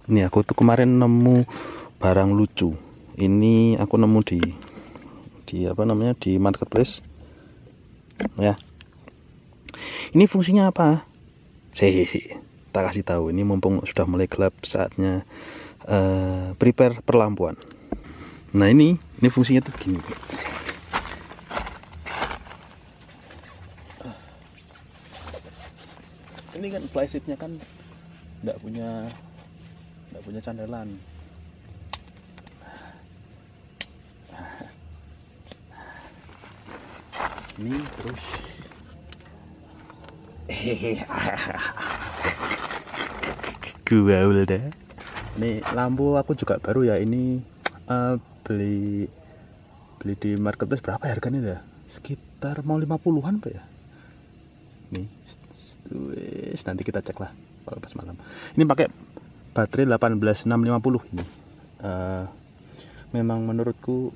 Ini aku tuh kemarin nemu barang lucu. Ini aku nemu di apa namanya, di marketplace. Ya. Ini fungsinya apa? Tak kasih tahu. Ini mumpung sudah mulai gelap, saatnya prepare perlampuan. Nah, ini fungsinya tuh gini. Ini kan flysheetnya kan nggak punya candelan. Ini terus gua udah. Ini lampu aku juga baru ya. Ini beli di marketplace. Berapa ya harganya ya? Sekitar mau 50-an Pak ya. Nih, nanti kita cek lah kalau pas malam. Ini pakai baterai 18650 ini. Memang menurutku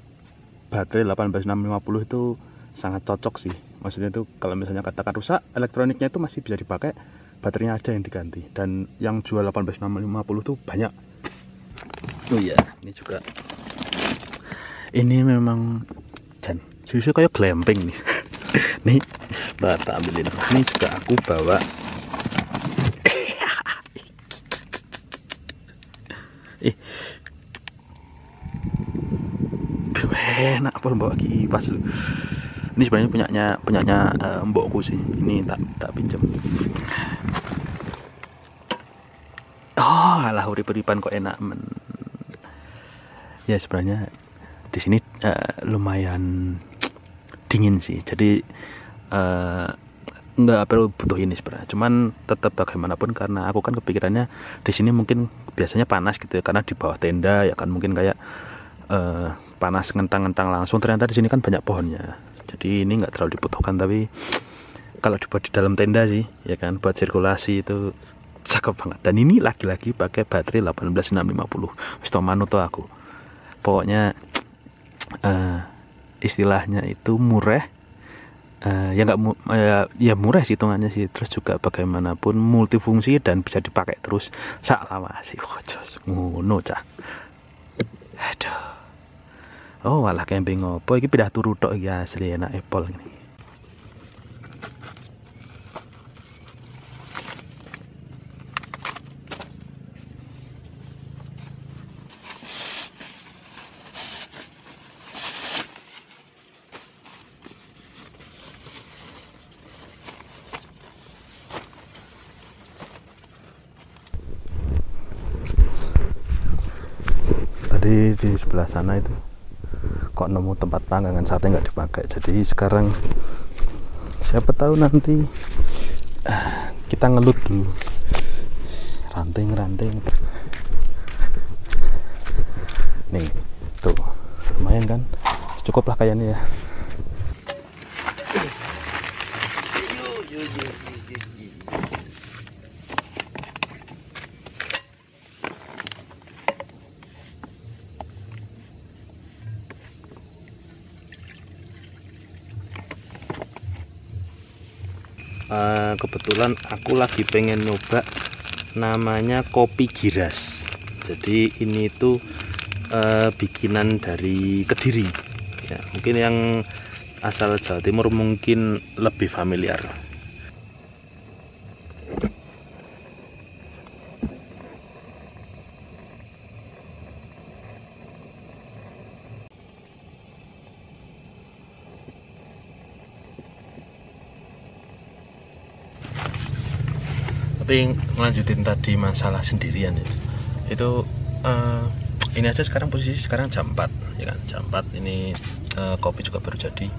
baterai 18650 itu sangat cocok sih. Maksudnya itu kalau misalnya katakan rusak, elektroniknya itu masih bisa dipakai, baterainya aja yang diganti. Dan yang jual 18650 itu banyak. Oh iya, ini juga. Ini memang Jan, justru kayak glamping nih. Nih, tak ambilin. Ini juga aku bawa. Enak apa bawa kipas lu. Ini sebenarnya punyanya mbokku sih. Ini tak pinjam. Oh, alah urip-uripan kok enak men. Ya sebenarnya di sini lumayan dingin sih. Jadi nggak perlu butuh ini sebenarnya. Cuman tetap bagaimanapun, karena aku kan kepikirannya di sini mungkin biasanya panas gitu ya, karena di bawah tenda ya kan, mungkin kayak panas ngentang-ngentang langsung. Ternyata di sini kan banyak pohonnya, jadi ini nggak terlalu dibutuhkan. Tapi kalau dibuat di dalam tenda sih ya kan, buat sirkulasi itu cakep banget. Dan ini lagi-lagi pakai baterai 18650. Wis to manut aku. Pokoknya istilahnya itu murah. Ya nggak ya murah sih hitungannya sih. Terus juga bagaimanapun multifungsi dan bisa dipakai terus sak lawase. Jos ngono cah. Aduh. Oh, malah camping ngopo iki, pindah turu tok iki, asli enak Apple ini. Tadi di sebelah sana itu kok nemu tempat panggangan sate nggak dipakai. Jadi sekarang siapa tahu nanti kita ngelut dulu ranting-ranting. Nih tuh lumayan kan, cukup lah kayaknya ya. Kebetulan aku lagi pengen nyoba namanya kopi giras. Jadi ini tuh bikinan dari Kediri ya, mungkin yang asal Jawa Timur mungkin lebih familiar. Tapi ngelanjutin tadi masalah sendirian itu ini aja sekarang posisi sekarang jam 4 ya kan, jam 4 ini kopi juga baru jadi.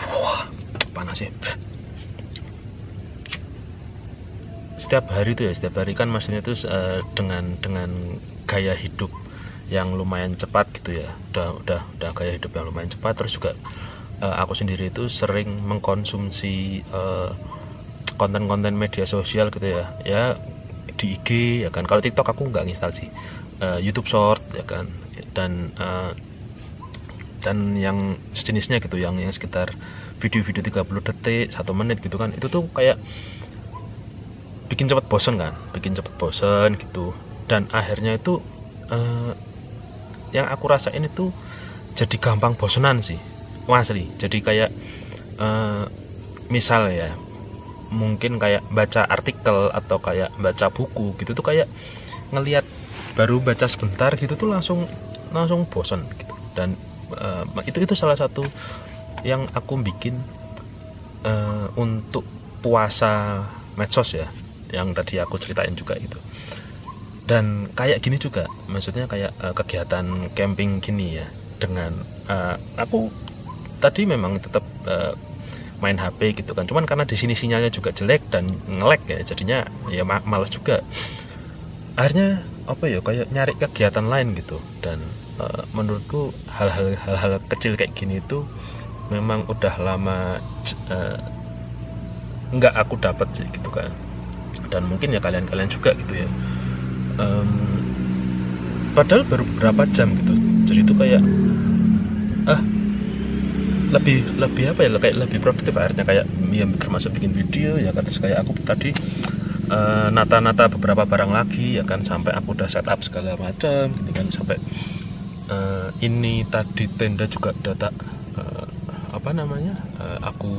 Wah, panas ya. Setiap hari itu ya, setiap hari kan maksudnya itu dengan gaya hidup yang lumayan cepat gitu ya, udah gaya hidup yang lumayan cepat. Terus juga aku sendiri itu sering mengkonsumsi konten-konten media sosial gitu ya di IG ya kan. Kalau TikTok aku nggak nginstal sih, YouTube Short ya kan, dan yang sejenisnya gitu, yang sekitar video-video 30 detik 1 menit gitu kan, itu tuh kayak bikin cepet bosen gitu. Dan akhirnya itu yang aku rasain itu jadi gampang bosenan sih asli. Jadi kayak misal ya, mungkin kayak baca artikel atau kayak baca buku gitu tuh, kayak ngelihat baru baca sebentar gitu tuh langsung bosen gitu. Dan itu salah satu yang aku bikin untuk puasa medsos ya, yang tadi aku ceritain juga itu. Dan kayak gini juga, maksudnya kayak kegiatan camping gini ya, dengan aku tadi memang tetap main HP gitu kan, cuman karena di sini sinyalnya juga jelek dan nge-lag ya, jadinya ya males juga. Akhirnya apa ya, kayak nyari kegiatan lain gitu. Dan menurutku hal-hal kecil kayak gini itu memang udah lama nggak aku dapat sih gitu kan. Dan mungkin ya kalian juga gitu ya, padahal baru beberapa jam gitu, jadi itu kayak lebih apa ya, kayak lebih produktif akhirnya, kayak ya termasuk bikin video ya kan. Terus kayak aku tadi nata-nata beberapa barang lagi ya kan, sampai aku udah setup segala macam gitu kan, sampai ini tadi tenda juga udah tak aku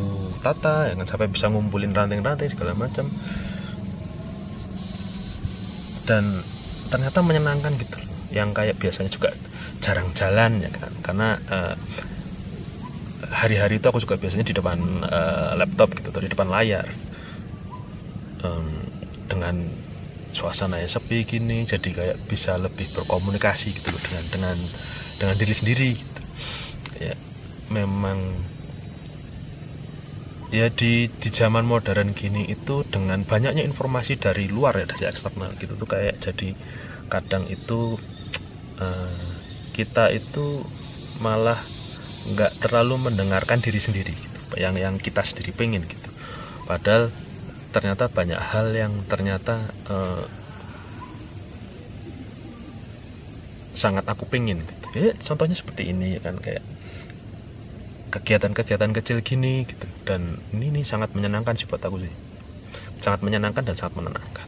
tata ya kan, sampai bisa ngumpulin ranting-ranting segala macam. Dan ternyata menyenangkan gitu, yang kayak biasanya juga jarang jalan ya kan, karena hari-hari itu aku juga biasanya di depan laptop gitu, atau di depan layar. Dengan suasana yang sepi gini, jadi kayak bisa lebih berkomunikasi gitu loh dengan diri sendiri gitu. Ya memang ya di zaman modern gini itu, dengan banyaknya informasi dari luar ya, dari eksternal gitu tuh, kayak jadi kadang itu kita itu malah nggak terlalu mendengarkan diri sendiri gitu, yang kita sendiri pengen gitu. Padahal ternyata banyak hal yang ternyata sangat aku pengen gitu ya. Contohnya seperti ini ya kan, kayak kegiatan-kegiatan kecil gini gitu. Dan ini sangat menyenangkan sih buat aku sih, sangat menyenangkan dan sangat menenangkan.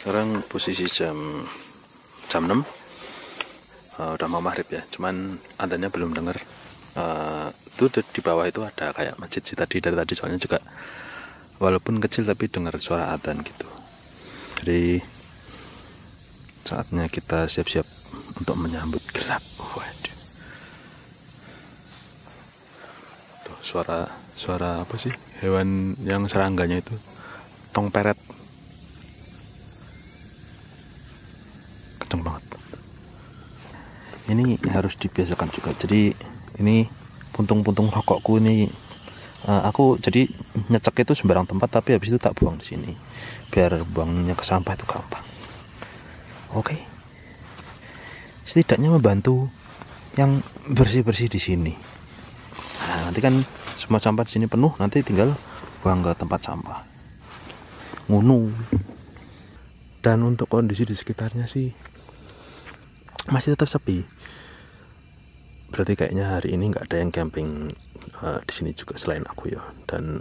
Sekarang posisi jam 6, udah mau maghrib ya, cuman adanya belum dengar. Itu di bawah itu ada kayak masjid sih dari tadi, soalnya juga walaupun kecil tapi dengar suara adzan gitu. Jadi saatnya kita siap-siap untuk menyambut gelap. Waduh, tuh suara apa sih, hewan yang serangganya itu, tong peret, kenceng banget. Ini harus dibiasakan juga. Jadi ini puntung-puntung rokokku ini, aku jadi nyecek itu sembarang tempat, tapi habis itu tak buang di sini biar buangnya ke sampah itu gampang. Oke, setidaknya membantu yang bersih-bersih di sini. Nah, nanti kan semua sampah di sini penuh, nanti tinggal buang ke tempat sampah. Ngunu. Dan untuk kondisi di sekitarnya sih masih tetap sepi. Berarti kayaknya hari ini nggak ada yang camping di sini juga selain aku ya. Dan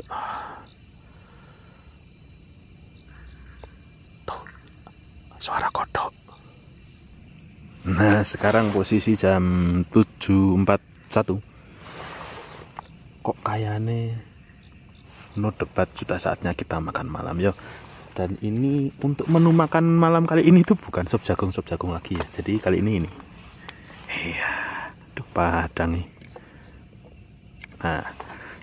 tuh suara kodok. Nah, Nah, sekarang posisi jam 7.41. Kok kayaknya no debat, sudah saatnya kita makan malam yo. Dan ini untuk menu makan malam kali ini tuh bukan sop jagung lagi ya. Jadi kali ini iya, aduh padang nih. Nah,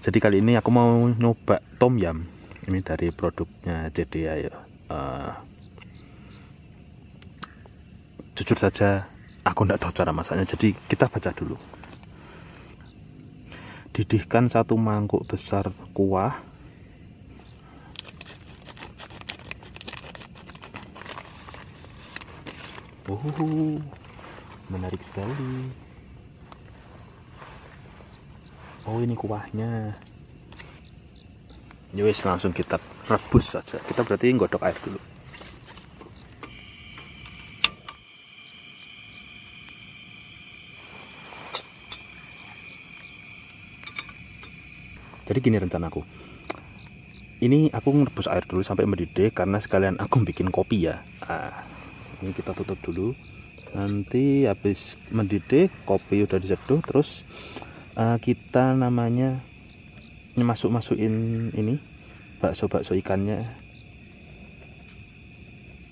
jadi kali ini aku mau nyoba tom yum. Ini dari produknya JDA ya. Jujur saja aku nggak tahu cara masaknya, jadi kita baca dulu. Didihkan 1 mangkuk besar kuah. Menarik sekali. Oh, ini kuahnya. Yowes, langsung kita rebus saja. Kita berarti godok air dulu. Jadi gini rencanaku. Ini aku ngerebus air dulu sampai mendidih karena sekalian aku bikin kopi ya. Ini kita tutup dulu. Nanti habis mendidih, kopi udah diseduh, terus kita namanya masukin ini bakso ikannya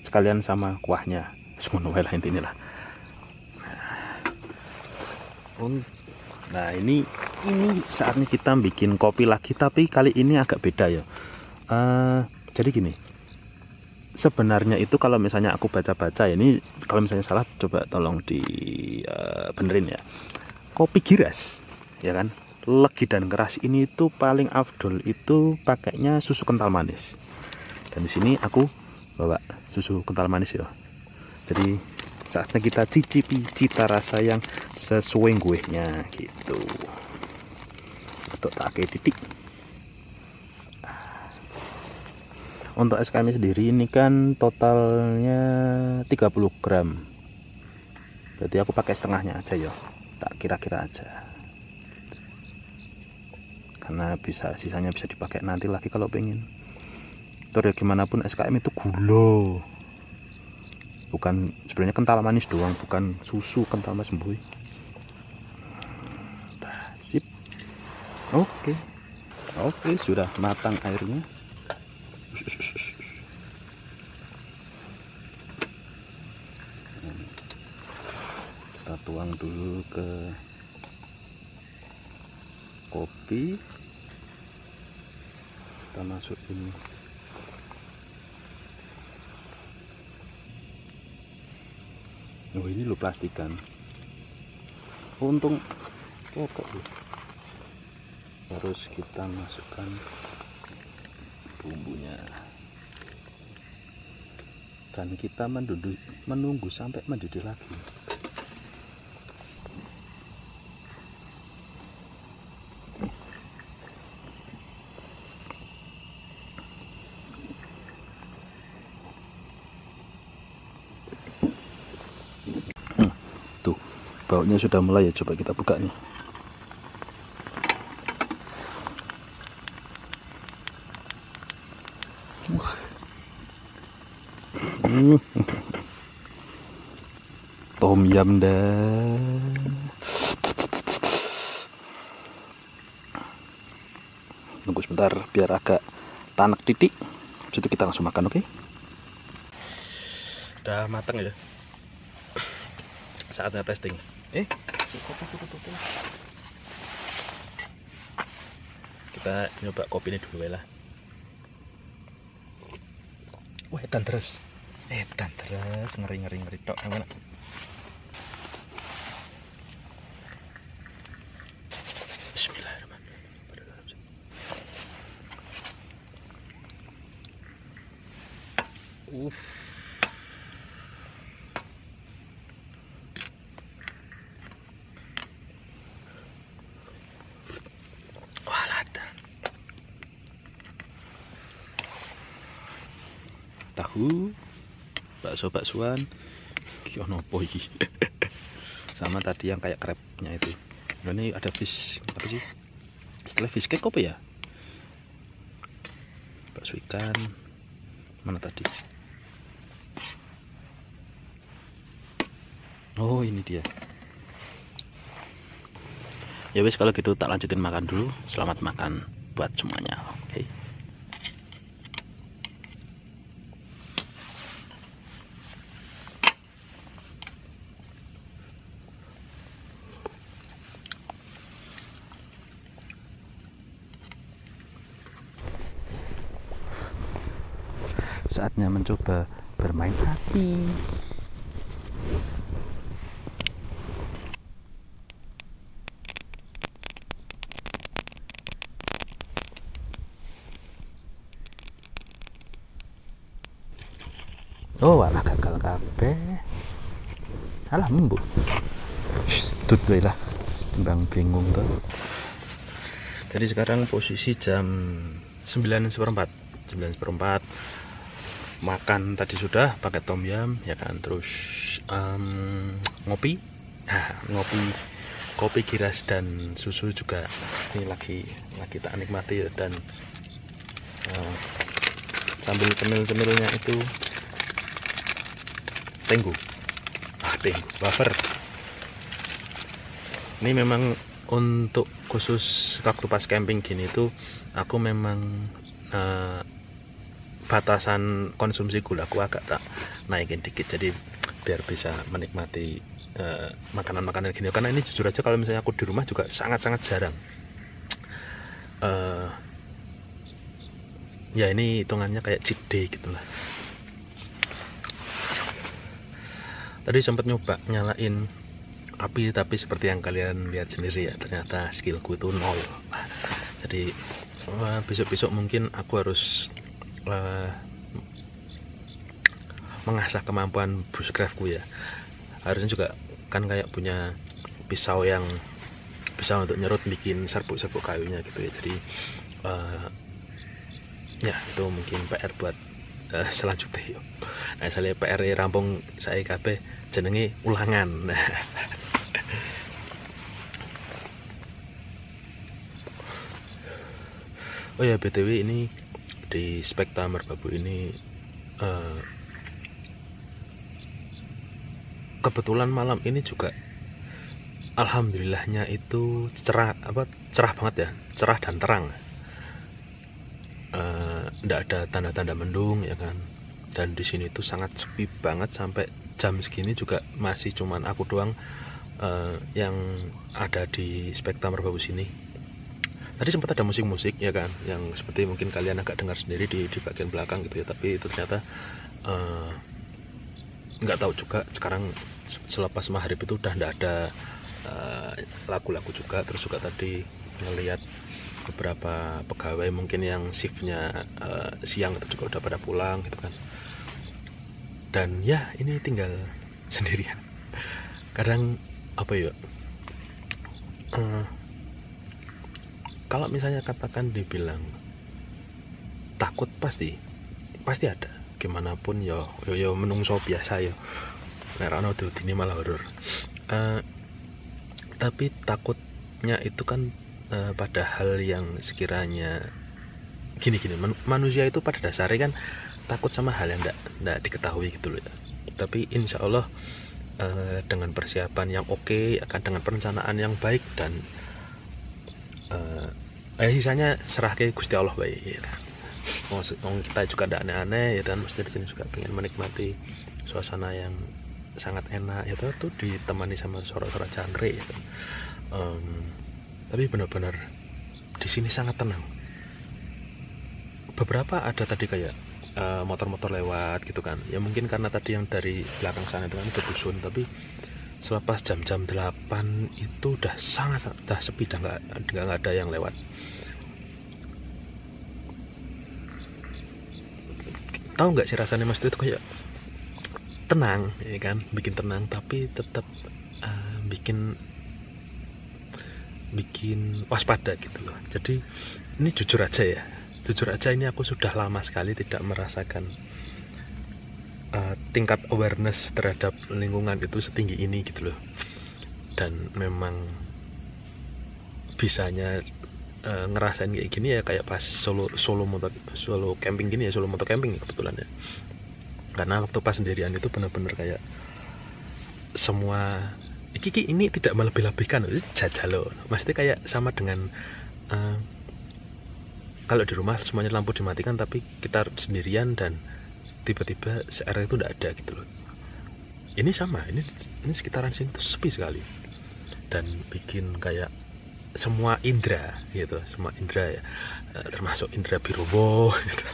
sekalian sama kuahnya. Semua lah intinya lah. Nah, ini saatnya kita bikin kopi lagi, tapi kali ini agak beda ya. Jadi gini, sebenarnya itu kalau misalnya aku baca-baca ini, kalau misalnya salah coba tolong di benerin ya. Kopi giras ya kan, legi dan keras ini itu paling afdol itu pakainya susu kental manis. Dan di sini aku bawa susu kental manis ya. Jadi saatnya kita cicipi cita rasa yang sesuai guenya gitu. Untuk pakai titik. Untuk es kami sendiri ini kan totalnya 30 gram. Berarti aku pakai setengahnya aja ya. Tak kira-kira aja. Karena sisanya bisa dipakai nanti lagi kalau pengen. Terus ya gimana pun SKM itu gula. Bukan sebenarnya kental manis doang, bukan susu kental manis boy. Sip. Oke, sudah matang airnya. Kita tuang dulu ke kopi. Kita masukin ini lo plastikan. Untung kok harus kita masukkan bumbunya dan kita menunggu sampai mendidih lagi. Tuh, baunya sudah mulai ya, coba kita bukanya. Tom yum dah. Tunggu sebentar biar agak tanak titik. Habis itu kita langsung makan, oke? Udah matang ya. Saatnya testing. Kita nyoba kopi ini dulu lah. Wah, edan terus. Ngeri tok. Gimana? Bismillahirrahmanirrahim. Tahu bakso-baksoan kiono poi sama tadi yang kayak krepnya itu. Ini ada fish apa sih, setelah fish cake apa ya, bakso ikan mana tadi. Oh, ini dia. Ya wis, kalau gitu tak lanjutin makan dulu. Selamat makan buat semuanya. Oke. Saatnya mencoba bermain api. Oh, alah gagal kabeh. Alah mumbu. Tut lah. Timbang bingung tuh. Jadi sekarang posisi jam 9:04. 9:04. Makan tadi sudah pakai tom yum ya kan, terus ngopi. Nah, ngopi, kopi giras dan susu juga ini lagi tak nikmati, dan sambil cemil-cemilnya itu tenggu wafer. Ini memang untuk khusus waktu pas camping gini tuh aku memang batasan konsumsi gula aku agak tak naikin dikit, jadi biar bisa menikmati makanan-makanan gini. Karena ini jujur aja kalau misalnya aku di rumah juga sangat-sangat jarang. Ya ini hitungannya kayak cheat day gitulah. Tadi sempat nyoba nyalain api, tapi seperti yang kalian lihat sendiri ya, ternyata skillku itu nol. Jadi besok-besok mungkin aku harus mengasah kemampuan bushcraftku ya. Harusnya juga kan kayak punya pisau yang bisa untuk nyerut, bikin serbuk-serbuk kayunya gitu ya. Jadi ya itu mungkin PR buat selanjutnya. Nah, saya PR rampung saya kabeh jenenge ulangan. Oh ya, BTW ini di Spekta Merbabu ini kebetulan malam ini juga alhamdulillahnya itu cerah banget ya, cerah dan terang. Nggak ada tanda-tanda mendung ya kan, dan di sini tuh sangat sepi banget. Sampai jam segini juga masih cuman aku doang yang ada di Spekta Merbabu sini. Tadi sempat ada musik-musik ya kan, yang seperti mungkin kalian agak dengar sendiri di bagian belakang gitu ya, tapi itu ternyata nggak tahu juga. Sekarang selepas maghrib itu udah nggak ada lagu-lagu juga. Terus juga tadi ngelihat beberapa pegawai mungkin yang shiftnya siang itu juga udah pada pulang gitu kan. Dan ya ini tinggal sendirian. Kadang apa ya, kalau misalnya katakan dibilang takut, pasti ada. Gimana pun yo menungso biasa yo. Nek ana ini malah horor. Tapi takutnya itu kan pada hal yang sekiranya gini manusia itu pada dasarnya kan takut sama hal yang tidak diketahui gitu loh ya. Tapi insya Allah dengan persiapan yang oke, akan dengan perencanaan yang baik, dan sisanya serah ke Gusti Allah baik ya. Kita juga tidak aneh-aneh ya, dan mesti di sini juga pengen menikmati suasana yang sangat enak ya tuh ditemani sama sorak-sorak jangkrik ya. Tapi benar-benar di sini sangat tenang. Beberapa ada tadi kayak motor-motor lewat gitu kan ya, mungkin karena tadi yang dari belakang sana itu kan udah dusun. Tapi selepas jam-jam 8 itu udah sepi, nggak ada yang lewat. Tahu nggak sih rasanya mas, itu kayak tenang ya kan, bikin tenang tapi tetap bikin waspada gitu loh. Jadi ini jujur aja ini aku sudah lama sekali tidak merasakan tingkat awareness terhadap lingkungan itu setinggi ini gitu loh. Dan memang bisanya ngerasain kayak gini ya kayak pas solo camping gini ya, solo motor camping kebetulan ya. Karena waktu pas sendirian itu benar-benar kayak semua ini tidak melebih-lebihkan, jajal loh. Maksudnya kayak sama dengan kalau di rumah semuanya lampu dimatikan tapi kita sendirian dan tiba-tiba searah itu tidak ada gitu loh. Ini sama, ini sekitaran sini tuh sepi sekali dan bikin kayak semua indera gitu, semua indera ya, termasuk indera birowo gitu.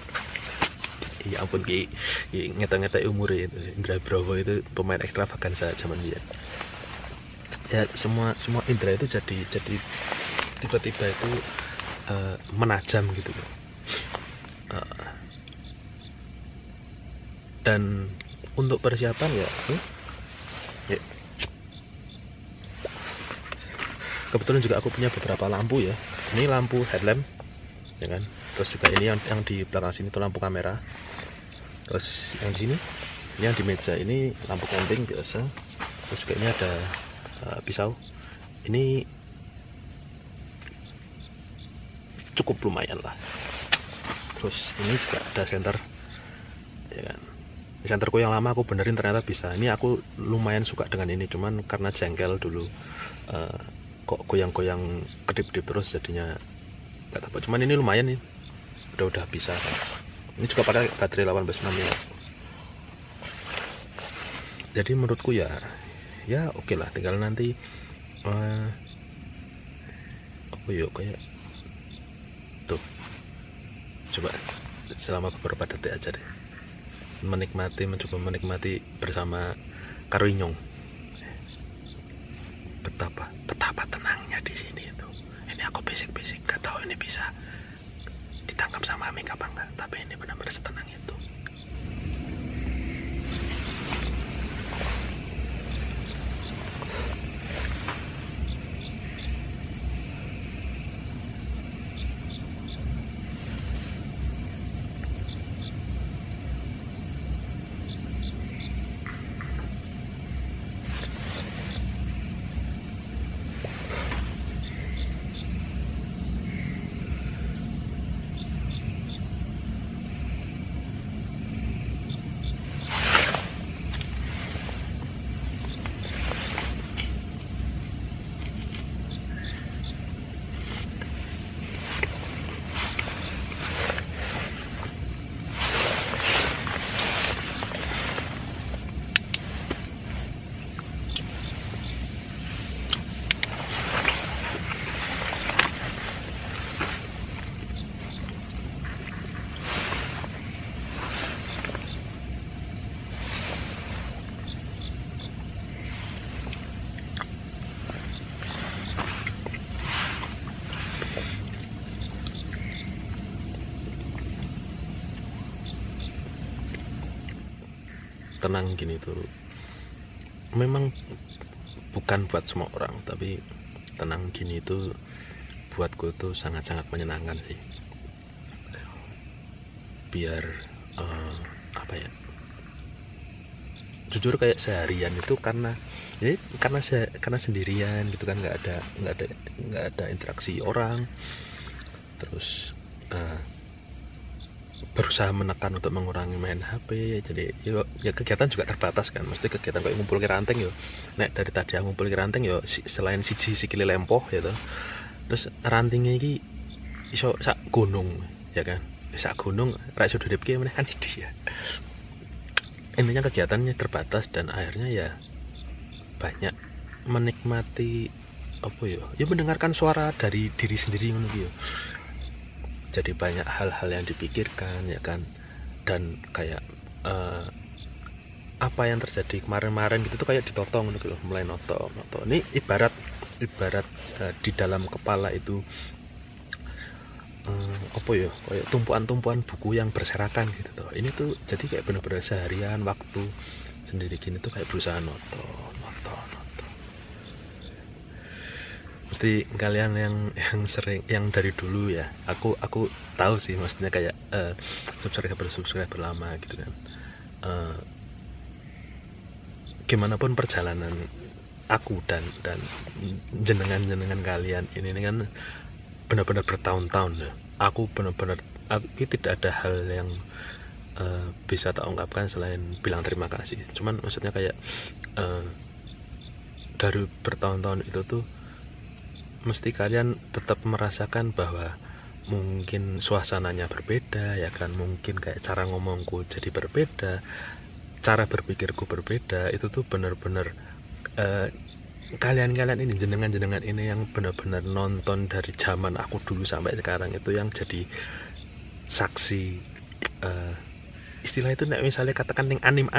Ya ampun ki ngeta-ngeta umur itu indera birowo itu pemain ekstravaganza zaman dia. Ya semua indera itu jadi tiba-tiba itu menajam gitu loh. Dan untuk persiapan ya kebetulan juga aku punya beberapa lampu ya. Ini lampu headlamp ya kan, terus juga ini yang di belakang sini itu lampu kamera, terus yang di sini ini yang di meja ini lampu camping biasa, terus juga ini ada pisau. Ini cukup lumayan lah. Terus ini juga ada senter ya kan. Senterku yang lama aku benerin ternyata bisa. Ini aku lumayan suka dengan ini, cuman karena jengkel dulu kok goyang-goyang kedip-kedip terus jadinya nggak tahu. Cuman ini lumayan nih, udah bisa kan. Ini juga pakai baterai 18 mAh. Jadi menurutku ya oke lah, tinggal nanti apa yuk kayak tuh, coba selama beberapa detik aja deh mencoba menikmati bersama Karuinyong. Betapa tenangnya di sini itu. Ini aku basic gak tahu ini bisa ditangkap sama Aming apa enggak, tapi ini benar-benar setenang itu. Tenang gini tuh memang bukan buat semua orang, tapi tenang gini tuh buatku tuh sangat-sangat menyenangkan sih. Biar apa ya, jujur kayak seharian itu karena sendirian gitu kan, nggak ada interaksi orang, terus berusaha menekan untuk mengurangi main HP. Jadi ya kegiatan juga terbatas kan, mesti kegiatan kayak ngumpul ke ranting yo. Nek dari tadi aku ngumpul ke ranting yo, selain sikile lempoh gitu, terus rantingnya ini iso sak gunung ya kan, sak gunung ra iso dudipke meneh kan sedih ya. Intinya kegiatannya terbatas dan akhirnya ya banyak menikmati apa ya mendengarkan suara dari diri sendiri ngono ya. Jadi banyak hal-hal yang dipikirkan ya kan, dan kayak apa yang terjadi kemarin-kemarin gitu tuh kayak ditotong gitu loh, mulai noto. Ini ibarat di dalam kepala itu apa ya, kayak tumpuan-tumpuan buku yang berserakan gitu tuh. Ini tuh jadi kayak bener-bener seharian waktu sendiri gini tuh kayak berusaha noto. Mesti kalian yang sering, yang dari dulu ya, aku tahu sih, maksudnya kayak subscriber lama gitu kan, gimana pun perjalanan aku dan jenengan kalian ini kan benar-benar bertahun-tahun ya. Aku tidak ada hal yang bisa tak ungkapkan selain bilang terima kasih. Cuman maksudnya kayak dari bertahun-tahun itu tuh mesti kalian tetap merasakan bahwa mungkin suasananya berbeda ya kan, mungkin kayak cara ngomongku jadi berbeda, cara berpikirku berbeda. Itu tuh bener-bener kalian ini, jenengan ini yang benar-benar nonton dari zaman aku dulu sampai sekarang itu yang jadi saksi istilah itu nek misalnya katakan neng anim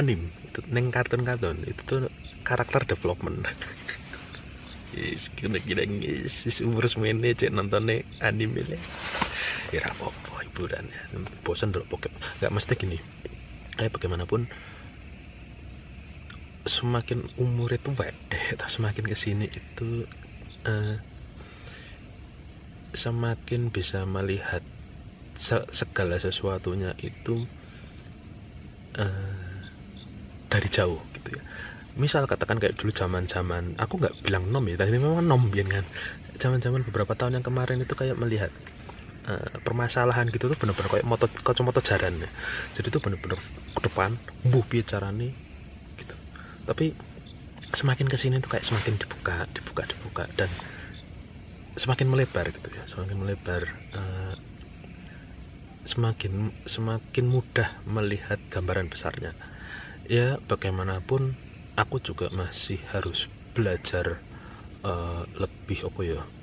itu, neng kartun itu tuh karakter development. Yes, kira-kira ngis umur semene cek nontonnya anime le. Ya apa hiburan ya. Bosan dulu pokoknya. Gak mesti gini. Kayak bagaimanapun semakin umur itu semakin kesini itu semakin bisa melihat segala sesuatunya itu dari jauh gitu ya. Misal katakan kayak dulu zaman aku nggak bilang nom ya, tapi memang nom kan. Zaman beberapa tahun yang kemarin itu kayak melihat permasalahan gitu tuh bener-bener kayak kacamata jaran ya. Jadi tuh bener-bener ke depan bicarane gitu. Tapi semakin kesini tuh kayak semakin dibuka dan semakin melebar gitu ya, semakin melebar, semakin mudah melihat gambaran besarnya. Ya bagaimanapun aku juga masih harus belajar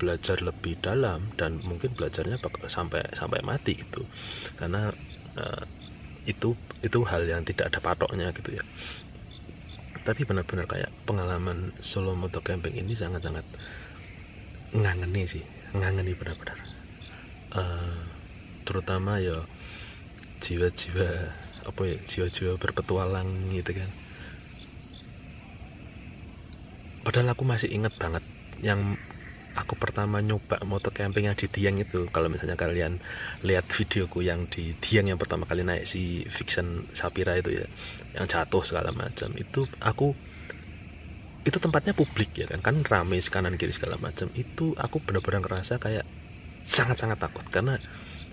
belajar lebih dalam, dan mungkin belajarnya bakal sampai mati gitu, karena itu hal yang tidak ada patoknya gitu ya. Tapi benar-benar kayak pengalaman solo moto camping ini sangat-sangat ngangeni benar-benar, terutama ya jiwa-jiwa berpetualang gitu kan. Padahal aku masih ingat banget yang aku pertama nyoba motor camping yang di Dieng itu. Kalau misalnya kalian lihat videoku yang di Dieng yang pertama kali naik si Vixen Sapira itu ya, yang jatuh segala macam, itu tempatnya publik ya kan rame kanan kiri segala macam. Itu aku benar-benar ngerasa kayak sangat-sangat takut, karena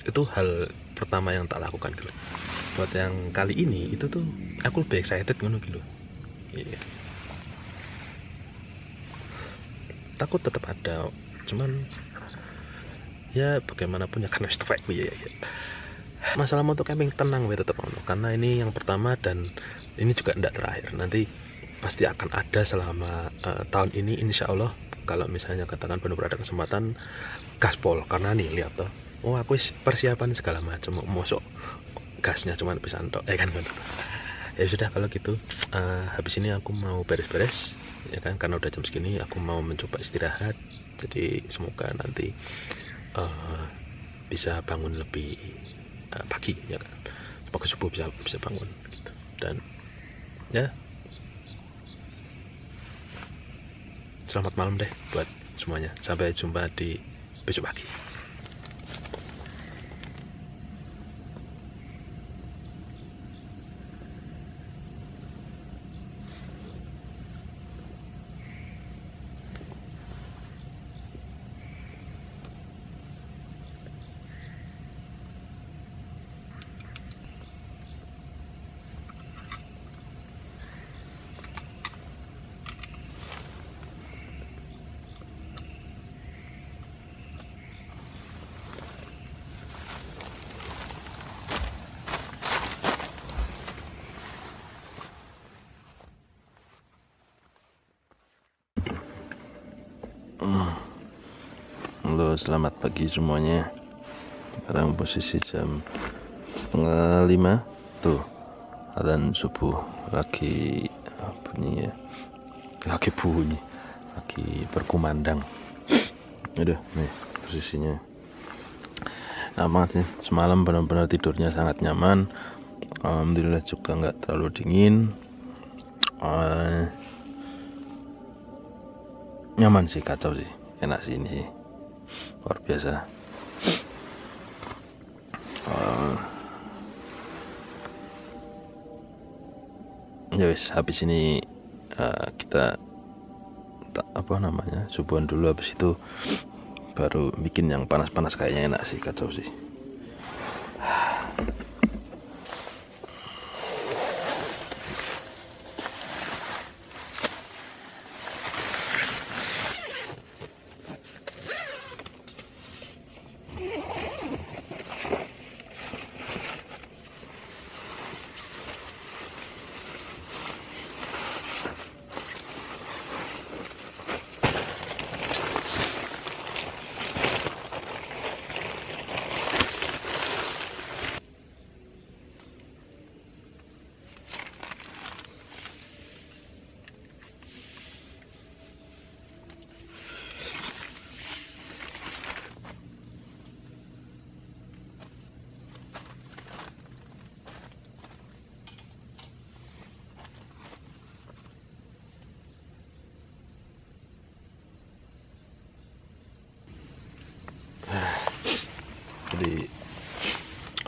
itu hal pertama yang tak lakukan gitu. Buat yang kali ini itu tuh aku lebih excited ngono gitu. Iya. Takut tetap ada, cuman ya bagaimanapun ya karena stok ya. Masalah motor camping tenang tetap ono, karena ini yang pertama dan ini juga tidak terakhir. Nanti pasti akan ada selama tahun ini insya Allah. Kalau misalnya katakan benar-benar ada kesempatan gaspol, karena nih lihat tuh, aku persiapan segala macam, mosok gasnya cuma bisa entok kan. Ya sudah kalau gitu, habis ini aku mau beres-beres ya kan, karena udah jam segini aku mau mencoba istirahat. Jadi semoga nanti bisa bangun lebih pagi ya kan, semoga subuh bisa bangun gitu. Dan ya selamat malam deh buat semuanya, sampai jumpa di besok pagi. Halo, selamat pagi semuanya. Sekarang posisi jam 4:30 tuh, adzan subuh lagi bunyi ya, lagi berkumandang. Aduh, nih posisinya amat nih. Semalam benar-benar tidurnya sangat nyaman, alhamdulillah juga nggak terlalu dingin, nyaman sih, kacau sih, enak sih ini sih, luar biasa. Ya wis, habis ini kita subuhan dulu, habis itu baru bikin yang panas-panas, kayaknya enak sih, kacau sih.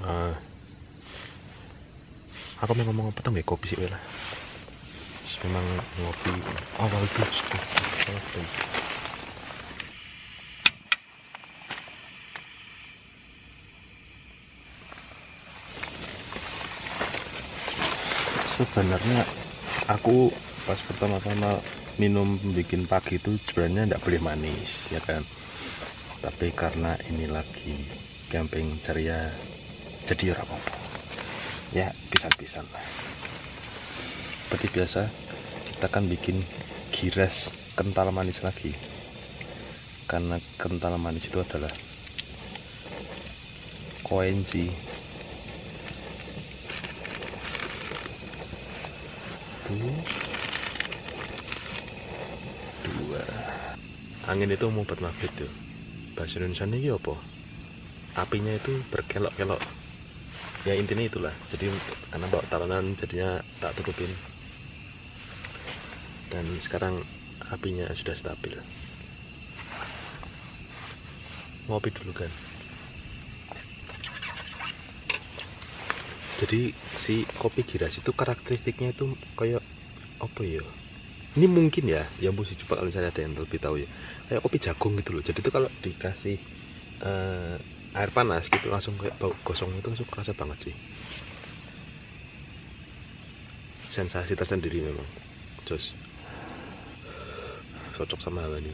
uh, aku mau ngomong apa tuh nggak kopi sih lah. Memang ngopi awal itu sebenarnya aku pas pertama-tama minum bikin pagi itu sebenarnya tidak boleh manis ya kan, tapi karena ini lagi camping ceria jadi ora apa-apa ya, pisan-pisan lah. Seperti biasa kita akan bikin giras kental manis lagi, karena kental manis itu adalah koenci. Dua angin itu mau buat maghrib tuh, bahasa Indonesia ini apa, apinya itu berkelok-kelok ya, intinya itulah. Jadi karena bawa talenan jadinya tak tutupin, dan sekarang apinya sudah stabil. Ngopi dulu kan. Jadi si kopi giras itu karakteristiknya itu kayak apa ya, ini mungkin ya yang mesti coba kalau misalnya ada yang lebih tahu ya, kayak kopi jagung gitu loh. Jadi itu kalau dikasih air panas gitu langsung kayak bau gosong, itu langsung kerasa banget sih, sensasi tersendiri memang. Jos cocok sama hal ini.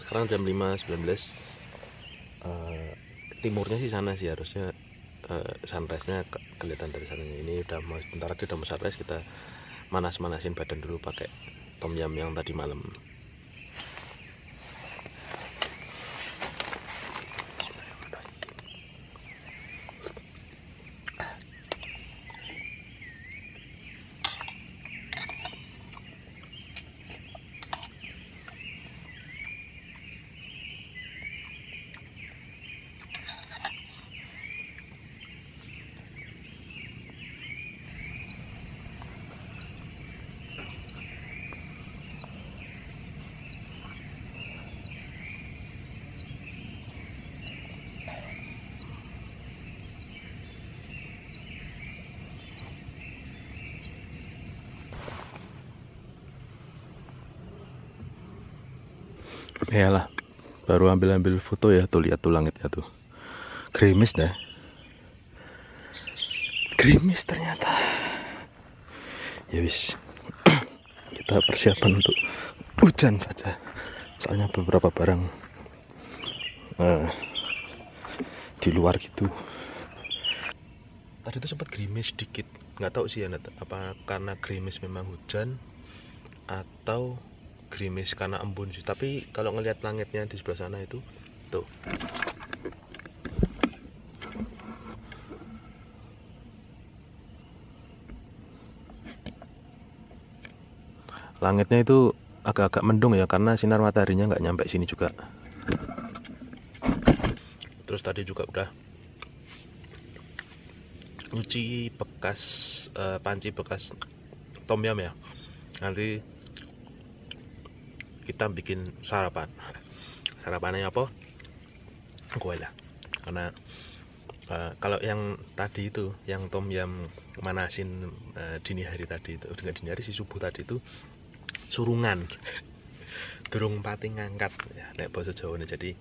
Sekarang jam 5.19, timurnya sih sana sih harusnya, sunrise-nya kelihatan dari sana. Ini udah mau, bentar lagi udah mau sunrise. Kita manas-manasin badan dulu pakai tom yum yang tadi malam. Iyalah, baru ambil foto ya, tuh lihat tuh langitnya tuh, gerimis dah, gerimis ternyata. Ya wis, kita persiapan untuk hujan saja, soalnya beberapa barang di luar gitu. Tadi tuh sempat gerimis dikit, nggak tahu sih ya apa karena gerimis memang hujan atau gerimis karena embun sih. Tapi kalau ngelihat langitnya di sebelah sana itu tuh, langitnya itu agak-agak mendung ya, karena sinar mataharinya nggak nyampe sini juga. Terus tadi juga udah nyuci bekas panci bekas tom yum ya, nanti kita bikin sarapannya apa, kue lah. Karena kalau yang tadi itu yang tom yum manasin dini hari tadi itu, dengan dini hari si subuh tadi itu surungan durung pati ngangkat ya, nek basa Jawa. Jadi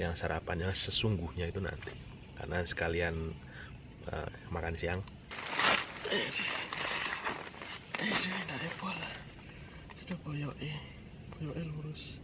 yang sarapannya sesungguhnya itu nanti, karena sekalian makan siang. Lurus.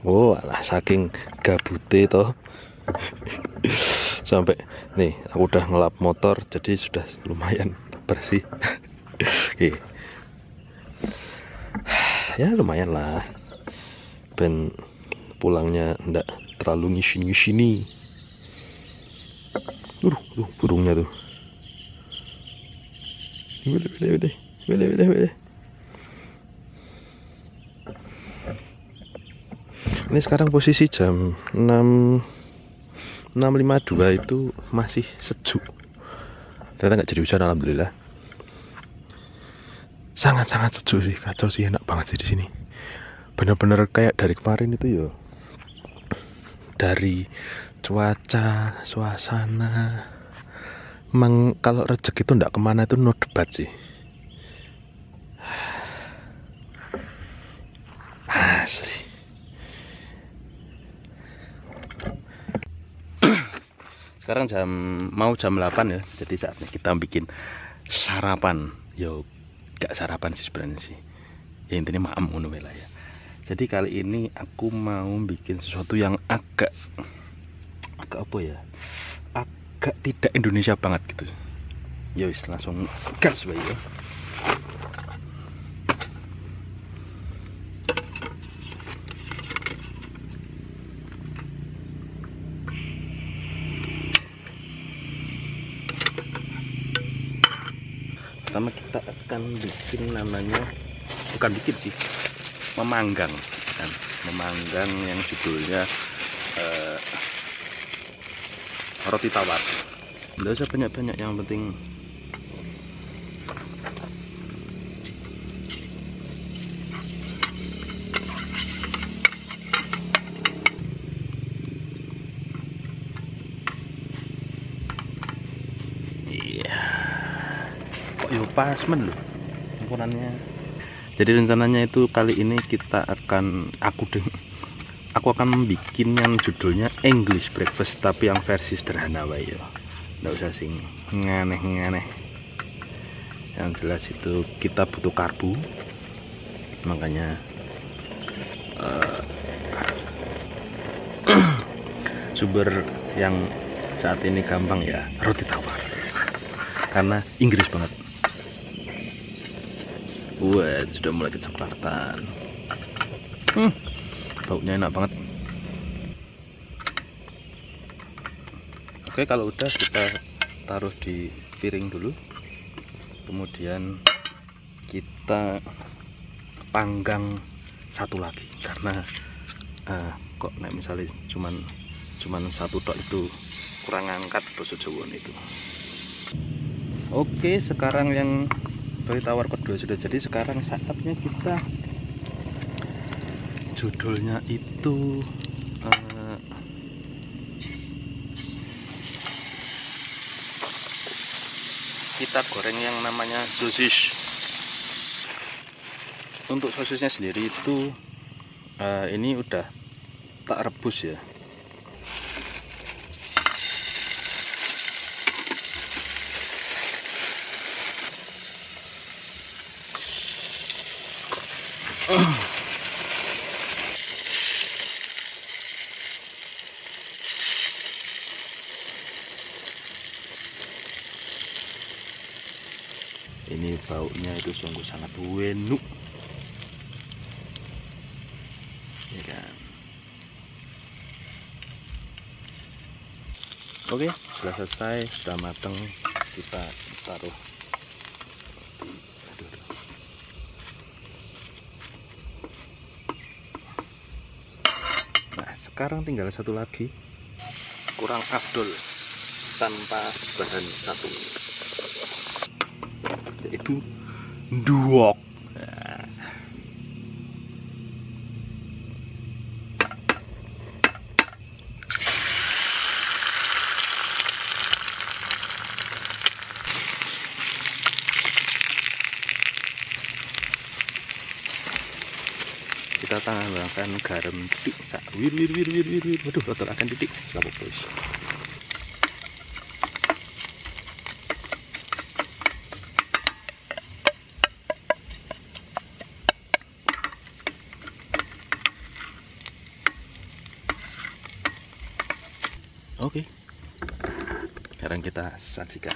Oh alah, saking gabute toh sampai nih aku udah ngelap motor, jadi sudah lumayan bersih. Ya lumayan lah, ben pulangnya ndak terlalu ngisi-ngisi nih. Burungnya tuh Wih. Ini sekarang posisi jam 6.52 itu masih sejuk. Ternyata nggak jadi hujan, alhamdulillah. Sangat-sangat sejuk sih, kacau sih, enak banget sih di sini. Bener-bener kayak dari kemarin itu ya. Dari cuaca, suasana, emang kalau rezeki itu nggak kemana itu no debat sih. Asli. Sekarang mau jam 8 ya. Jadi saatnya kita bikin sarapan. Yo, gak sarapan sih sebenarnya sih. Ya intinya maam ngono lah ya. Jadi kali ini aku mau bikin sesuatu yang agak apa ya? Agak tidak Indonesia banget gitu. Ya wis langsung gas wae ya. Pertama kita akan bikin namanya, bukan bikin sih, memanggang kan, memanggang yang judulnya roti tawar. Nggak usah banyak-banyak, yang penting yo pas men loh ukurannya. Jadi rencananya itu kali ini kita akan aku akan bikin yang judulnya English breakfast, tapi yang versi sederhana wae ya. Nggak usah sing nganeh-nganeh. Yang jelas itu kita butuh karbo. Makanya sumber yang saat ini gampang ya roti tawar. Karena Inggris banget. Wah, sudah mulai kecoklatan. Baunya enak banget. Oke, kalau udah kita taruh di piring dulu. Kemudian kita panggang satu lagi, karena kok misalnya cuman satu tok itu kurang angkat basa Jawa itu. Oke, sekarang yang roti tawar kedua sudah jadi. Sekarang saatnya kita, judulnya itu kita goreng yang namanya sosis. Untuk sosisnya sendiri itu ini udah tak rebus ya. Ini baunya itu sungguh sangat enak, ya kan? Oke, sudah selesai, sudah mateng. Kita taruh. Nah, sekarang tinggal satu lagi, kurang afdol tanpa bahan satu, yaitu duok. Kita tambahkan garam titik, waduh, rotor akan titik, selapuk bos. Oke, sekarang kita sajikan.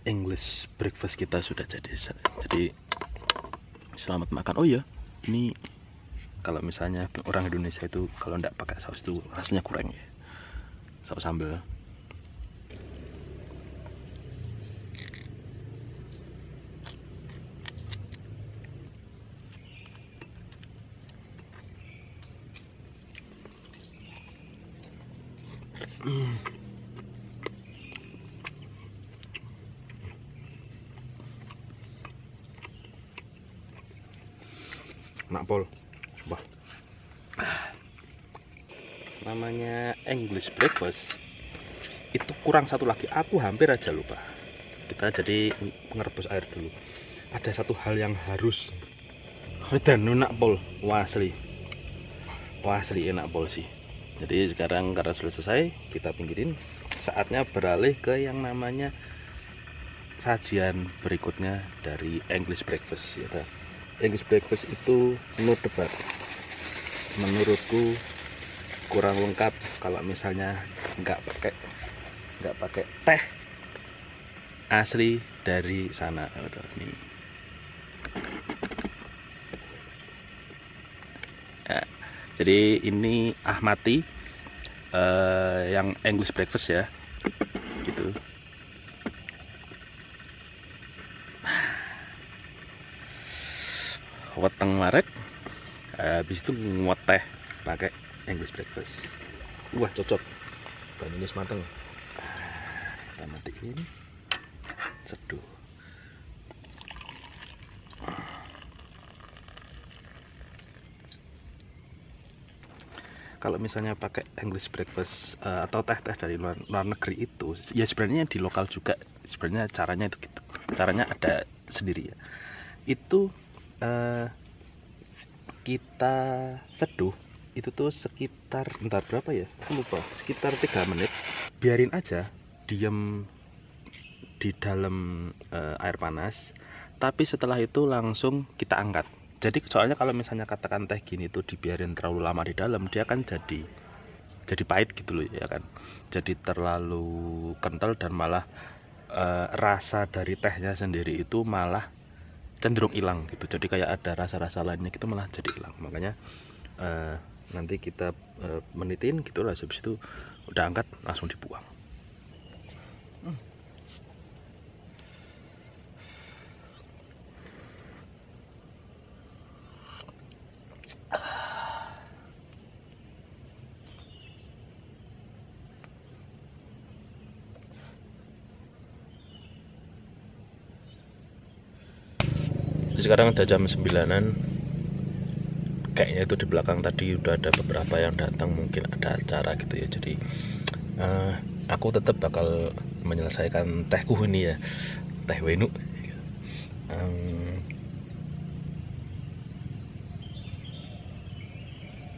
English breakfast kita sudah jadi. Jadi Selamat makan. Oh iya, ini kalau misalnya orang Indonesia itu kalau nggak pakai saus itu rasanya kurang ya. Saus sambal. Nakpol, sumpah. Namanya English breakfast. Itu kurang satu lagi, aku hampir aja lupa. Kita jadi ngerebus air dulu. Ada satu hal yang harus. Dan nakpol, wah asli enak pol sih. Jadi sekarang karena sudah selesai, kita pinggirin. Saatnya beralih ke yang namanya sajian berikutnya dari English breakfast ya. English breakfast itu no debat, menurutku kurang lengkap kalau misalnya nggak pakai teh asli dari sana. Nih. Ya, jadi ini Ahmati yang English breakfast ya, gitu. Weteng marek, habis itu nguat teh pakai English breakfast. Wah cocok, banyunya mateng. Kita matiin, seduh. Kalau misalnya pakai English breakfast atau teh-teh dari luar negeri itu, ya sebenarnya di lokal juga. Sebenarnya caranya itu gitu. Caranya ada sendiri ya. Itu kita seduh itu tuh sekitar berapa ya, aku lupa, sekitar 3 menit, biarin aja diam di dalam air panas, tapi setelah itu langsung kita angkat. Jadi soalnya kalau misalnya katakan teh gini tuh dibiarin terlalu lama di dalam, dia kan jadi pahit gitu loh ya kan, jadi terlalu kental dan malah rasa dari tehnya sendiri itu malah cenderung hilang gitu. Jadi kayak ada rasa-rasa lainnya gitu malah jadi hilang. Makanya nanti kita menitin gitu lah, habis itu udah angkat langsung dibuang. Sekarang udah jam 9-an, kayaknya itu di belakang tadi udah ada beberapa yang datang, mungkin ada acara gitu ya. Jadi aku tetap bakal menyelesaikan tehku ini ya, teh wenu.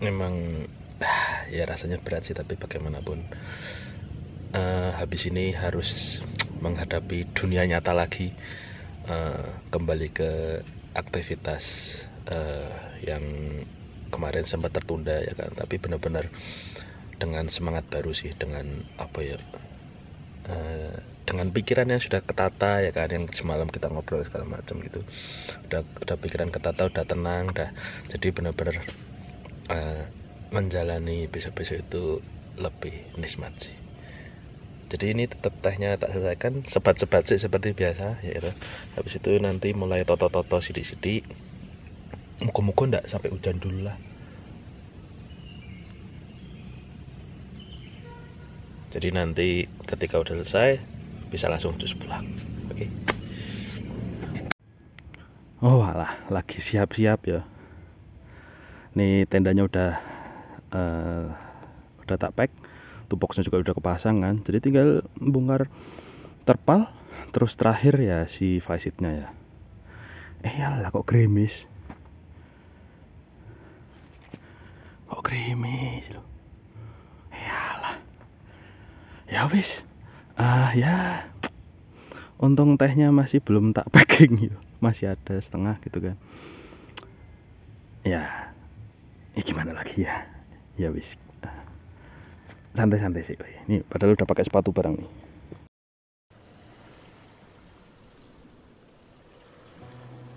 Memang ya rasanya berat sih, tapi bagaimanapun habis ini harus menghadapi dunia nyata lagi, kembali ke aktivitas yang kemarin sempat tertunda ya kan. Tapi benar-benar dengan semangat baru sih, dengan apa ya, dengan pikiran yang sudah ketata ya kan, yang semalam kita ngobrol segala macam gitu, udah pikiran ketata, udah tenang, udah jadi benar-benar menjalani besok-besok itu lebih nikmat sih. Jadi ini tetap tehnya tak selesaikan, sebat-sebat sih seperti biasa ya gitu. Habis itu nanti mulai toto-toto sidik-sidik. Muka-muka ndak sampai hujan dulu lah. Jadi nanti ketika udah selesai bisa langsung cus pulang. Oke. Oh alah, lagi siap-siap ya. Nih tendanya udah tak pack, tupoksnya juga udah kepasang kan, jadi tinggal bongkar terpal, terus terakhir ya si visitnya ya. Yalah kok gerimis loh. Yalah ya wis, ya untung tehnya masih belum tak packing gitu, masih ada setengah gitu kan ya. Gimana lagi ya wis, santai-santai sih. Ini padahal udah pakai sepatu barang nih.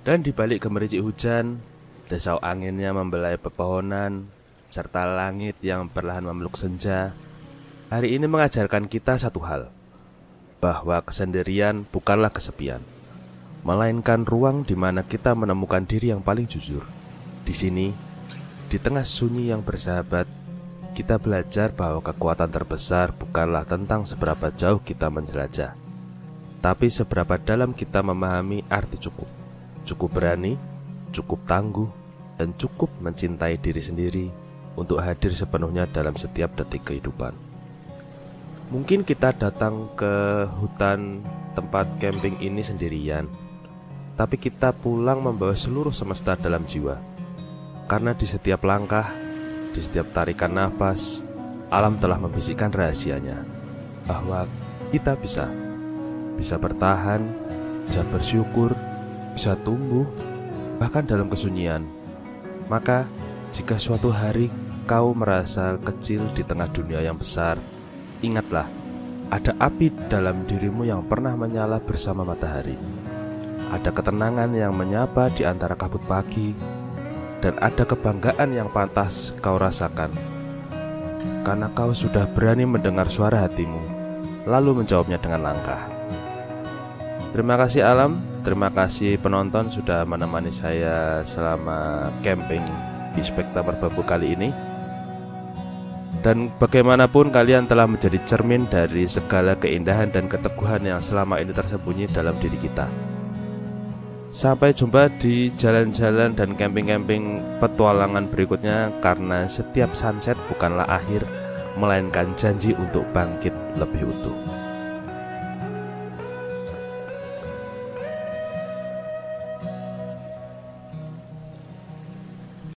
Dan di balik gemericik hujan, desau anginnya membelai pepohonan, serta langit yang perlahan memeluk senja, hari ini mengajarkan kita satu hal, bahwa kesendirian bukanlah kesepian, melainkan ruang di mana kita menemukan diri yang paling jujur. Di sini, di tengah sunyi yang bersahabat, kita belajar bahwa kekuatan terbesar bukanlah tentang seberapa jauh kita menjelajah, tapi seberapa dalam kita memahami arti cukup. Cukup berani, cukup tangguh, dan cukup mencintai diri sendiri untuk hadir sepenuhnya dalam setiap detik kehidupan. Mungkin kita datang ke hutan tempat camping ini sendirian, tapi kita pulang membawa seluruh semesta dalam jiwa. Karena di setiap langkah, di setiap tarikan nafas, alam telah membisikkan rahasianya, bahwa kita bisa bertahan, bisa bersyukur, bisa tumbuh, bahkan dalam kesunyian. Maka, jika suatu hari kau merasa kecil di tengah dunia yang besar, ingatlah, ada api dalam dirimu yang pernah menyala bersama matahari. Ada ketenangan yang menyapa di antara kabut pagi, dan ada kebanggaan yang pantas kau rasakan, karena kau sudah berani mendengar suara hatimu, lalu menjawabnya dengan langkah. Terima kasih alam, terima kasih penonton sudah menemani saya selama camping di Spekta Merbabu kali ini. Dan bagaimanapun kalian telah menjadi cermin dari segala keindahan dan keteguhan yang selama ini tersembunyi dalam diri kita. Sampai jumpa di jalan-jalan dan camping-camping petualangan berikutnya, karena setiap sunset bukanlah akhir, melainkan janji untuk bangkit lebih utuh.